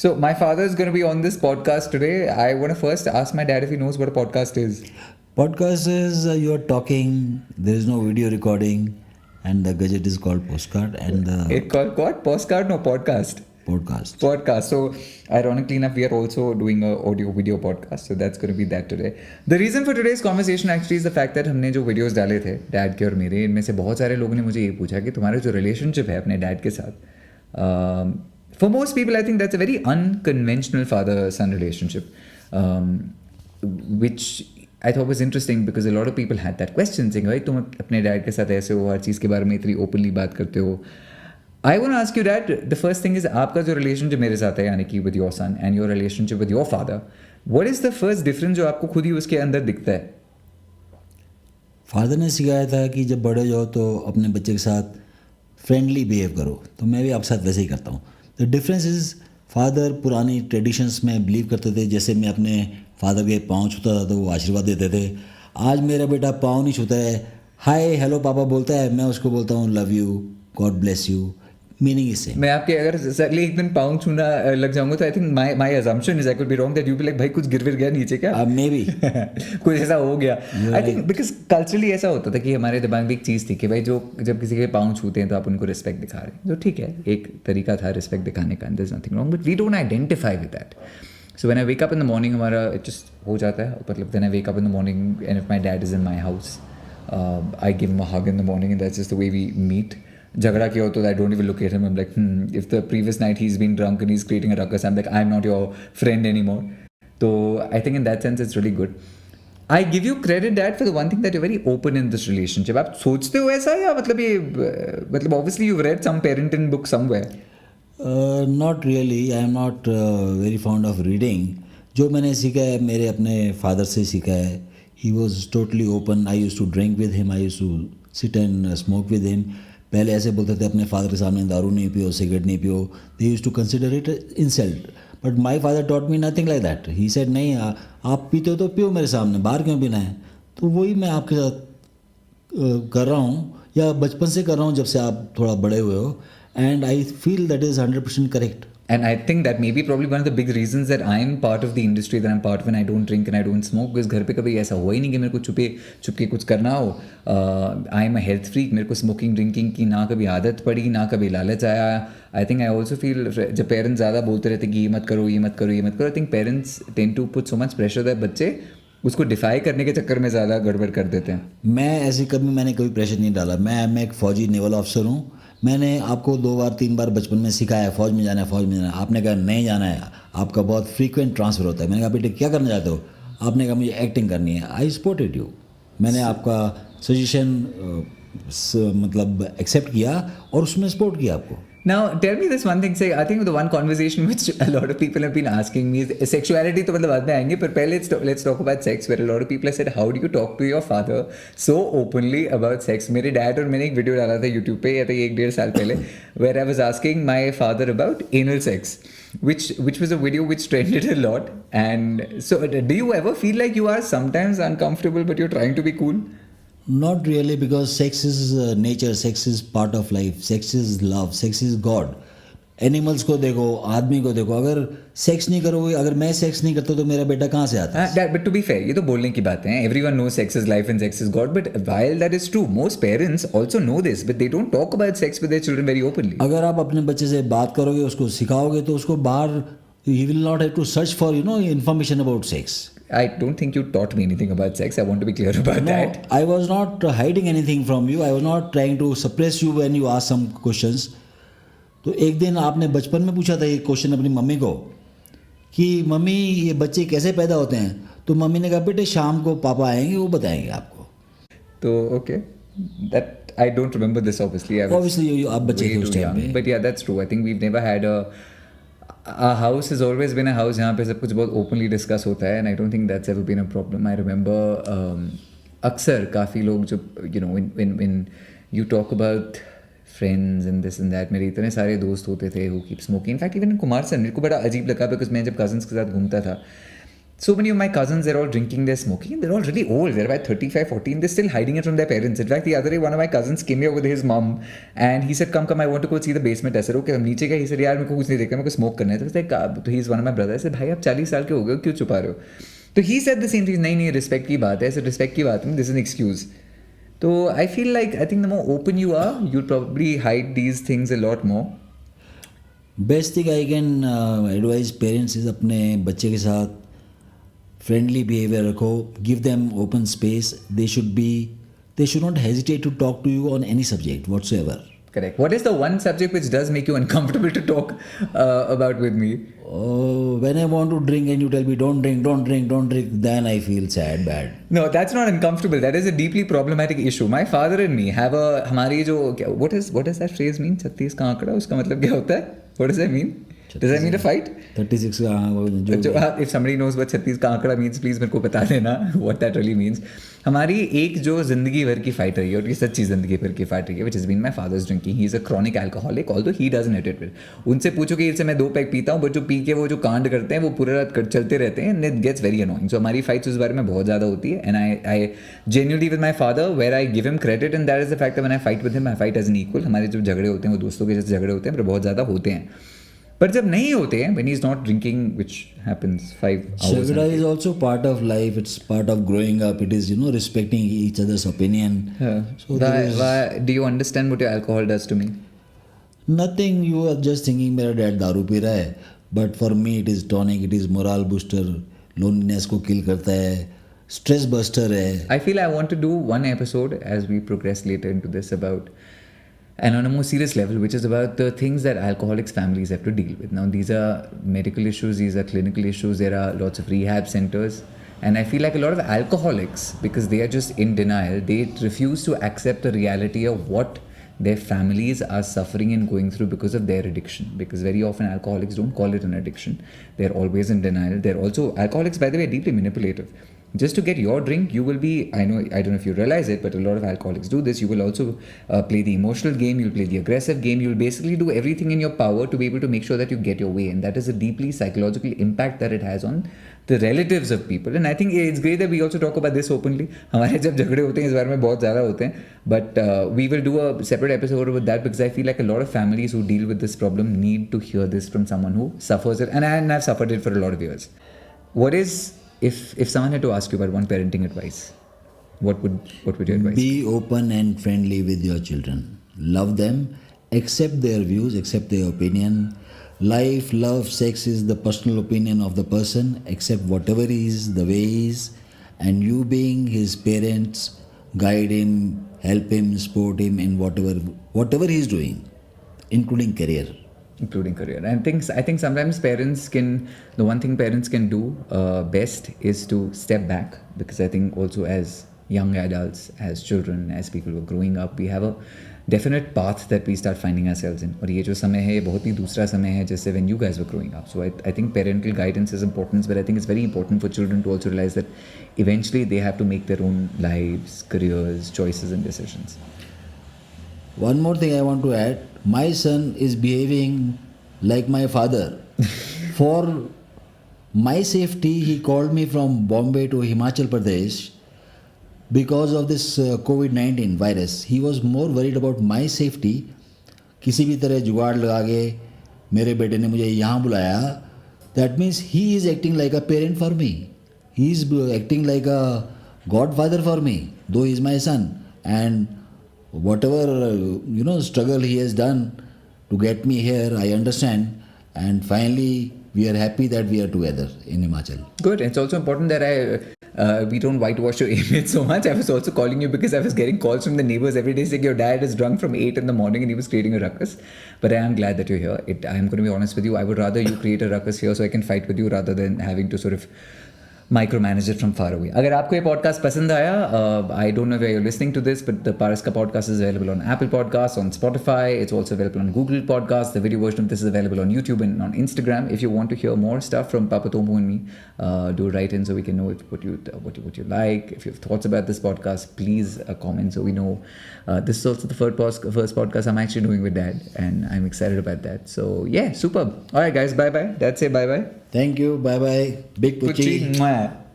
So my father is going to be on this podcast today. I want to first ask my dad if he knows what a podcast is. Podcast is you're talking, there is no video recording, and the gadget is called postcard and the It called what? Postcard? No, podcast. podcast. Podcast. So ironically enough, we are also doing a audio video podcast. So that's going to be that today. The reason for today's conversation actually is the fact that हमने जो videos डाले थे dad के और मेरे, इनमें से बहुत सारे लोगों ने मुझे ये पूछा कि तुम्हारा जो relationship है अपने डैड के साथ, for most people I think that's a very unconventional father-son relationship, which I thought was interesting because a lot of people had that question saying भाई तुम अपने डैड के साथ ऐसे हो, हर चीज़ के बारे में इतनी ओपनली बात करते हो. I want to ask you that the first thing is आपका जो relationship मेरे साथ है यानी कि with your son and your relationship with your father, what is the first difference जो आपको खुद ही उसके अंदर दिखता है? फादर ने सिखाया था कि जब बड़े हो जाओ तो अपने बच्चे के साथ फ्रेंडली बिहेव करो, तो मैं भी आपके साथ वैसे ही करता हूँ. द डिफरेंस इज़ फादर पुरानी ट्रेडिशंस में बिलीव करते थे. जैसे मैं अपने फादर के पाँव छूता था तो वो आशीर्वाद देते थे. आज मेरा बेटा पाँव नहीं छूता है, हाय हेलो पापा बोलता है, मैं उसको बोलता हूँ love you, God bless you. Meaning is same. मैं आपके अगर सडनली एक दिन पाँव छूना लग जाऊंगा तो I think my assumption is I could be wrong that you be like भाई कुछ गिर विर गया नीचे क्या? मे बी कुछ ऐसा हो गया. आई थिंक बिकॉज कल्चरली ऐसा होता था कि हमारे दिमाग में एक चीज़ थी कि भाई जो जब किसी के पाँव छूते हैं तो आप उनको रिस्पेक्ट दिखा रहे हैं, जो ठीक है एक तरीका था रिस्पेक्ट दिखाने का, there is nothing wrong, but we don't identify with that. So when I wake up in the morning हमारा जस्ट हो जाता है, मतलब when I wake up in the morning and if my dad is in my house, I give him a hug in the morning and that's just the way we meet. झगड़ा किया हो तो I don't even look at him, I am like if the previous night he is been drunk and he is creating a ruckus, I am like I am not your friend any more. तो I think in that sense it's really good. I give you credit that for the one thing that you very open in this relationship. आप सोचते हो ऐसा या मतलब ये मतलब obviously you read some parenting book somewhere? Not really. I am not very found of reading. जो मैंने सीखा है मेरे अपने फादर से सीखा है. He was totally open. I used to drink with him, I used to sit and smoke with him. पहले ऐसे बोलते थे अपने फादर के सामने दारू नहीं पियो, सिगरेट नहीं पियो. They use to consider it insult. But my father taught me nothing like that. He said नहीं, आप पीते हो तो पियो मेरे सामने, बाहर क्यों पीना है. तो वही मैं आपके साथ कर रहा हूँ, या बचपन से कर रहा हूँ जब से आप थोड़ा बड़े हुए हो. And I feel that is 100% correct. And I think that may be probably one of the big reasons that I'm part of the industry that I'm part of, and I don't drink and I don't smoke, because घर पे कभी ऐसा हुआ ही नहीं कि मेरे को छुपके कुछ करना हो. I am a health freak. मेरे को स्मोकिंग ड्रिंकिंग की ना कभी आदत पड़ी ना कभी लालच आया. I think I also feel जब पेरेंट्स ज़्यादा बोलते रहते कि ये मत करो ये मत करो ये मत करो, I think parents tend to put so much pressure that बच्चे उसको डिफाई करने के चक्कर में ज़्यादा गड़बड़ कर देते हैं. मैंने कभी प्रेशर नहीं डाला. मैं एक फ़ौजी नेवल ऑफिसर हूँ. मैंने आपको 2 बार 3 बार बचपन में सिखाया है फौज में जाना है, फौज में जाना है. आपने कहा नहीं जाना है, आपका बहुत फ्रीक्वेंट ट्रांसफ़र होता है. मैंने कहा बेटे क्या करना चाहते हो. आपने कहा मुझे एक्टिंग करनी है. I supported you. मैंने आपका सजेशन मतलब एक्सेप्ट किया और उसमें सपोर्ट किया आपको. Now, tell me this one thing. Say, I think the one conversation which a lot of people have been asking me is sexuality. तो मतलब बाद में आएंगे, पर पहले let's talk about sex. Where a lot of people have said, how do you talk to your father so openly about sex? मेरे dad और मैंने एक वीडियो डाला था YouTube पे, या तो ये 1-1.5 साल पहले, where I was asking my father about anal sex, which was a video which trended a lot. And so, do you ever feel like you are sometimes uncomfortable, but you're trying to be cool? Not really, because sex is nature, sex is part of life, sex is love, sex is God. Animals को देखो, आदमी को देखो, अगर sex नहीं करोगे, अगर मैं सेक्स नहीं करता तो मेरा बेटा कहाँ से आता है. But to be fair, ये तो बोलने की बात है. Everyone knows sex is life and sex is God. But while that is true, most parents also know this, but they don't talk about sex with their children very openly. अगर आप अपने बच्चे से बात करोगे, उसको सिखाओगे, तो उसको बाहर he will not have to search for information about sex. I don't think you taught me anything about sex. I want to be clear about that. I was not hiding anything from you. I was not trying to suppress you when you asked some questions. तो एक दिन आपने बचपन में पूछा था ये question अपनी मम्मी को कि मम्मी ये बच्चे कैसे पैदा होते हैं. तो मम्मी ने कहा बेटे शाम को पापा आएंगे वो बताएंगे आपको. तो okay, that I don't remember this obviously. Obviously आप बच्चे थे उस टाइम पे. But yeah, that's true. I think we've never had a house has always been a house जहाँ पे सब कुछ बहुत openly discuss होता है, and I don't think that's ever been a problem. I remember अक्सर काफ़ी लोग जो when you talk about friends and this and that, मेरे इतने सारे दोस्त होते थे who keep smoking. In fact, even Kumar sir मेरे को बड़ा अजीब लगा because मैं जब cousins के साथ घूमता था, so many of my cousins, they're all drinking, they're smoking, and they're all really old. They're about 35, 40, and they're still hiding it from their parents. In fact, the other day, one of my cousins came here with his mom, and he said, come, I want to go see the basement. I said, okay, हम नीचे गए. He said, यार मेरे को कुछ नहीं देखना, मेरे को smoke करना है. So I was like, तो he's one of my brothers. I said, भाई आप 40 साल के हो गए, क्यों छुपा रहे हो? तो he said the same thing. नहीं, respect की बात है. I said, respect की बात है, this is an excuse. So I feel like, I think the more open you are, you'll probably hide these things a lot more. Best thing I can advise parents is अपने बच्चे के साथ friendly behaviour रखो, give them open space. They should not hesitate to talk to you on any subject whatsoever. Correct. What is the one subject which does make you uncomfortable to talk about with me? Oh, when I want to drink and you tell me don't drink, then I feel sad, bad. No, that's not uncomfortable. That is a deeply problematic issue. My father and me have a हमारी जो what does that phrase mean? 36 का आंकड़ा, उसका मतलब क्या होता है? What does that mean? Does that mean a fight? 36 if somebody knows what 36 का आंकड़ा means, please मेरे को बता देना what that really means. हमारी एक जो जिंदगी भर की फाइट रही है, और ये सच्ची जिंदगी भर की फाइट रही है, which has been my father's drinking. He is a chronic alcoholic, although he doesn't admit it. उनसे पूछो कि इससे मैं 2 पैक पीता हूँ, बट जो पी के वो जो कांड करते हैं वो पूरा रात चलते रहते हैं, and it gets very annoying. So हमारी फाइट्स उस बारे में बहुत ज़्यादा होती है, and I genuinely with my father, where I give him credit, and that is the fact that when I fight with him, I fight as an equal. हमारे जो झगड़े होते हैं वो दोस्तों के जैसे झगड़े होते हैं, पर बहुत ज़्यादा होते हैं. पर जब नहीं होते हैं, when he's not drinking, which happens 5 hours. Jhagda is also part of life. It's part of growing up. It is, respecting each other's opinion. Yeah. So why, do you understand what your alcohol does to me? Nothing. You are just thinking मेरा dad दारू P रहा है. But for me, it is tonic. It is morale booster. Loneliness को kill करता है. Stress buster है. I feel I want to do one episode as we progress later into this about, and on a more serious level, which is about the things that alcoholics' families have to deal with. Now, these are medical issues, these are clinical issues, there are lots of rehab centers. And I feel like a lot of alcoholics, because they are just in denial, they refuse to accept the reality of what their families are suffering and going through because of their addiction. Because very often alcoholics don't call it an addiction. They're always in denial. They're also, alcoholics, by the way, are deeply manipulative. Just to get your drink, you will be, I don't know if you realize it, but a lot of alcoholics do this. You will also play the emotional game, you'll play the aggressive game, you'll basically do everything in your power to be able to make sure that you get your way. And that is a deeply psychological impact that it has on the relatives of people. And I think it's great that we also talk about this openly. हमारे जब झगड़े होते हैं इस बारे में बहुत ज़्यादा होते हैं. But we will do a separate episode with that, because I feel like a lot of families who deal with this problem need to hear this from someone who suffers it. And I've suffered it for a lot of years. What is... If someone had to ask you about one parenting advice, what would your advice be? Be open and friendly with your children. Love them. Accept their views. Accept their opinion. Life, love, sex is the personal opinion of the person. Accept whatever he is, the way he is. And you being his parents, guide him, help him, support him in whatever he is doing, including career. Including career. And I think sometimes the one thing parents can do best is to step back, because I think also as young adults, as children, as people who are growing up, we have a definite path that we start finding ourselves in. और ये जो समय है ये बहुत ही दूसरा समय है जैसे when you guys were growing up. So I think parental guidance is important, but I think it's very important for children to also realize that eventually they have to make their own lives, careers, choices and decisions. One more thing I want to add. My son is behaving like my father. For my safety, he called me from Bombay to Himachal Pradesh because of this COVID-19 virus. He was more worried about my safety. किसी भी तरह जुगाड़ लगा के मेरे बेटे ने मुझे यहाँ बुलाया. That means he is acting like a parent for me. He is acting like a godfather for me, though he is my son. And whatever struggle he has done to get me here, I understand. And finally, we are happy that we are together in Himachal. Good. It's also important that we don't whitewash your image so much. I was also calling you because I was getting calls from the neighbors every day saying your dad is drunk from 8 in the morning and he was creating a ruckus. But I am glad that you're here. I'm going to be honest with you. I would rather you create a ruckus here so I can fight with you rather than having to sort of micromanage it from far away. अगर आपको ये podcast पसंद आया, I don't know where you're listening to this, but the Paras Ka podcast is available on Apple Podcasts, on Spotify. It's also available on Google Podcasts. The video version of this is available on YouTube and on Instagram. If you want to hear more stuff from Papa Tomu and me, do write in so we can know what you like. If you have thoughts about this podcast, please comment so we know. This is also the first podcast I'm actually doing with Dad, and I'm excited about that. So yeah, superb. All right, guys, bye bye. Dad, say bye bye. Thank you. Bye bye. Big Puchi. Puchi, mwah.